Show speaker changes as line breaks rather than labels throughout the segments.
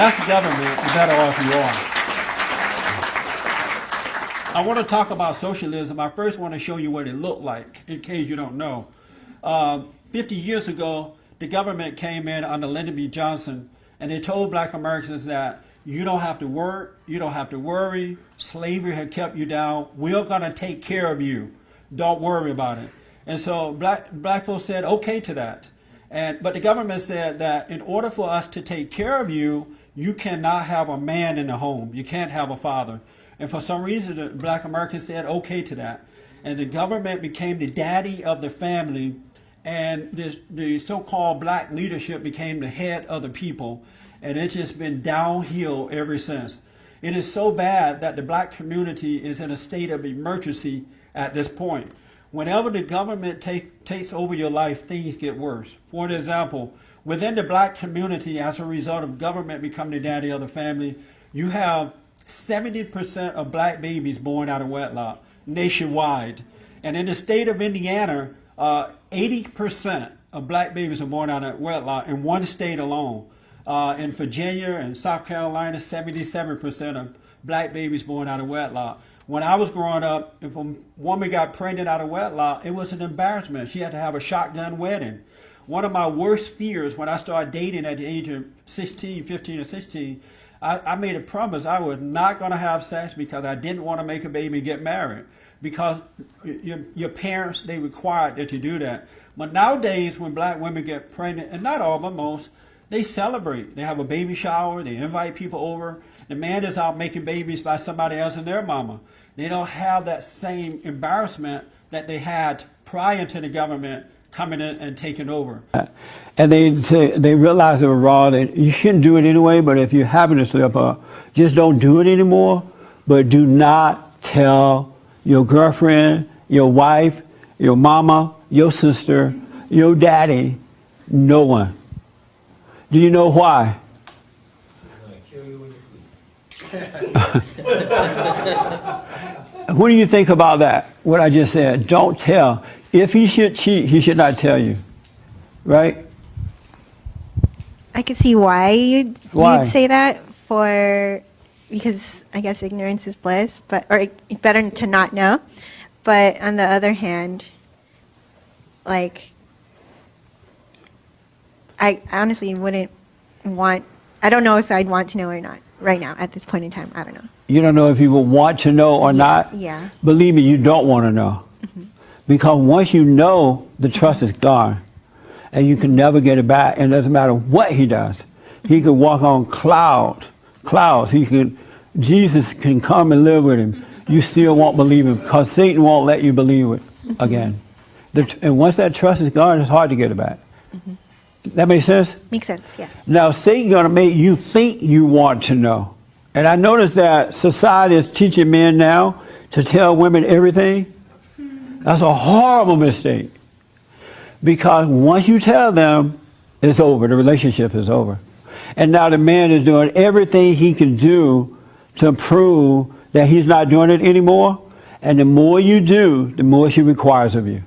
That's the government, the better off you are. I want to talk about socialism. I first want to show you what it looked like, in case you don't know. 50 years ago, the government came in under Lyndon B. Johnson, and they told black Americans that you don't have to work, you don't have to worry, slavery had kept you down, we're going to take care of you, don't worry about it. And so black folks said okay to that. But the government said that in order for us to take care of you, you cannot have a man in the home. You can't have a father. And for some reason, the black Americans said okay to that. And the government became the daddy of the family, and the so-called black leadership became the head of the people. And it's just been downhill ever since. It is so bad that the black community is in a state of emergency at this point. Whenever the government takes over your life, things get worse. For an example, within the black community, as a result of government becoming the daddy of the family, you have 70% of black babies born out of wedlock nationwide. And in the state of Indiana, 80% of black babies are born out of wedlock in one state alone. In Virginia and South Carolina, 77% of black babies born out of wedlock. When I was growing up, if a woman got pregnant out of wedlock, it was an embarrassment. She had to have a shotgun wedding. One of my worst fears when I started dating at the age of 15 or 16, I made a promise I was not going to have sex because I didn't want to make a baby and get married. Because your parents, they required that you do that. But nowadays, when black women get pregnant, and not all, but most, they celebrate. They have a baby shower. They invite people over. The man is out making babies by somebody else and their mama. They don't have that same embarrassment that they had prior to the government coming in and taking over.
And they realize they were wrong. That you shouldn't do it anyway, but if you happen to slip up, just don't do it anymore. But do not tell your girlfriend, your wife, your mama, your sister, your daddy, no one. Do you know why? What do you think about that? What I just said? Don't tell. If he should cheat, he should not tell you, right?
I could see why you'd say that because I guess ignorance is bliss, or it's better to not know. But on the other hand, like, I honestly wouldn't want. I don't know if I'd want to know or not right now at this point in time. I don't know.
You don't know if you would want to know or not?
Yeah.
Believe me, you don't want to know. Mm-hmm. Because once you know, the trust is gone. And you can never get it back. And it doesn't matter what he does. He could walk on clouds. Jesus can come and live with him. You still won't believe him because Satan won't let you believe it again. And once that trust is gone, it's hard to get it back. Mm-hmm. That makes sense?
Makes sense, yes.
Now, Satan's going to make you think you want to know. And I notice that society is teaching men now to tell women everything. That's a horrible mistake. Because once you tell them, it's over. The relationship is over. And now the man is doing everything he can do to prove that he's not doing it anymore. And the more you do, the more she requires of you.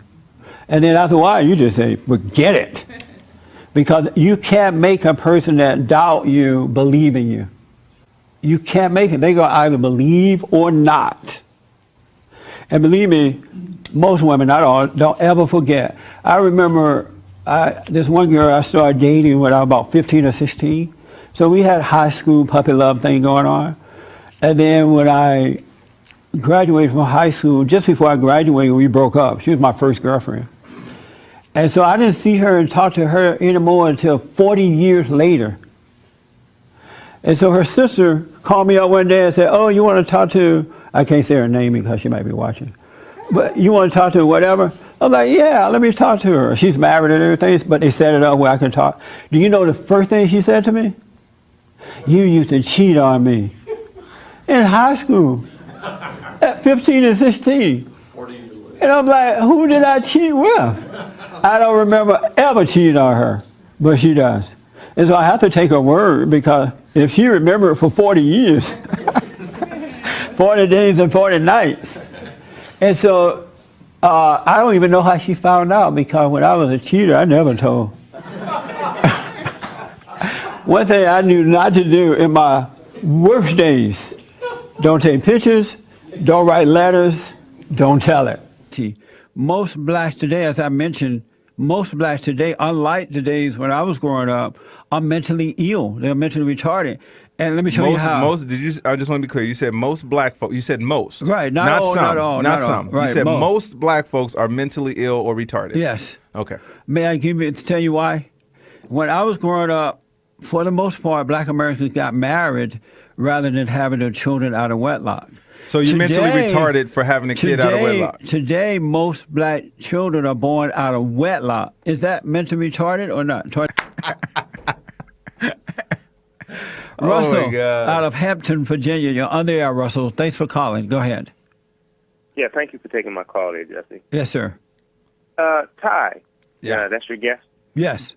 And then after a while, you just say, forget it. Because you can't make a person that doubt you believe in you. You can't make it. They're going to either believe or not. And believe me, most women, not all, don't ever forget. I remember this one girl I started dating when I was about 15 or 16. So we had high school puppy love thing going on. And then when I graduated from high school, just before I graduated, we broke up. She was my first girlfriend. And so I didn't see her and talk to her anymore until 40 years later. And so her sister called me up one day and said, oh, you want to talk to, I can't say her name because she might be watching, but you want to talk to her, whatever? I'm like, yeah, let me talk to her. She's married and everything, but they set it up where I can talk. Do you know the first thing she said to me? You used to cheat on me. In high school, at 15 and 16. 40 years later. And I'm like, who did I cheat with? I don't remember ever cheating on her, but she does. And so I have to take her word because if she remembered for 40 years, 40 days and 40 nights. And so I don't even know how she found out because when I was a cheater, I never told. One thing I knew not to do in my worst days: don't take pictures, don't write letters, don't tell it. Most blacks today, as I mentioned, most blacks today, unlike the days when I was growing up, are mentally ill. They're mentally retarded. And let me show you how.
I just want to be clear. You said most black folks. You said most.
Right.
Not
all,
some.
Not all.
Not some.
Right,
you said most black folks are mentally ill or retarded.
Yes.
Okay.
May I tell you why? When I was growing up, for the most part, black Americans got married rather than having their children out of wedlock.
So you're mentally retarded for having a kid out of wedlock.
Today, most black children are born out of wedlock. Is that mentally retarded or not? Russell, out of Hampton, Virginia. You're on the air, Russell. Thanks for calling. Go ahead.
Yeah, thank you for taking my call there, Jesse.
Yes, sir.
Ty.
Yeah.
That's your guest?
Yes.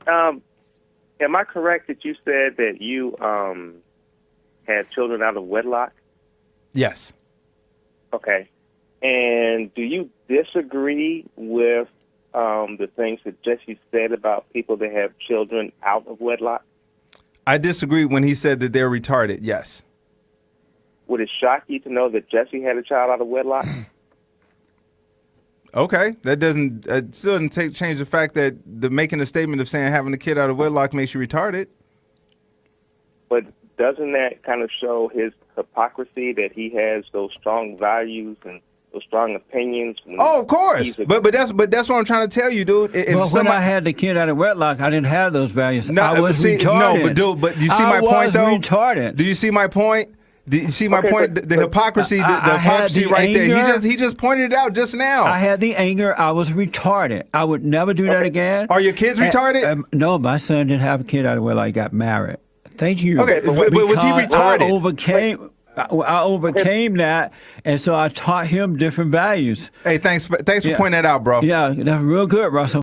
Am I correct that you said that you had children out of wedlock?
Yes.
Okay. And do you disagree with the things that Jesse said about people that have children out of wedlock?
I disagree when he said that they're retarded, yes.
Would it shock you to know that Jesse had a child out of wedlock?
Okay, that still doesn't change the fact that making a statement of saying having a kid out of wedlock makes you retarded.
But doesn't that kind of show his hypocrisy that he has those strong values and those strong opinions?
Oh, of course. But that's what I'm trying to tell you, dude.
When I had the kid out of wedlock, I didn't have those values. I was retarded.
No, but do you see my point, though?
I was retarded.
Do you see my point? Do you see my point? The hypocrisy, the hypocrisy right there. He just pointed it out just now.
I had the anger. I was retarded. I would never do that again.
Are your kids retarded?
No, my son didn't have a kid out of wedlock. He got married. Thank you.
Okay, but was he retarded?
I overcame that, and so I taught him different values.
Hey, thanks for pointing that out, bro.
Yeah, that's real good, Russell.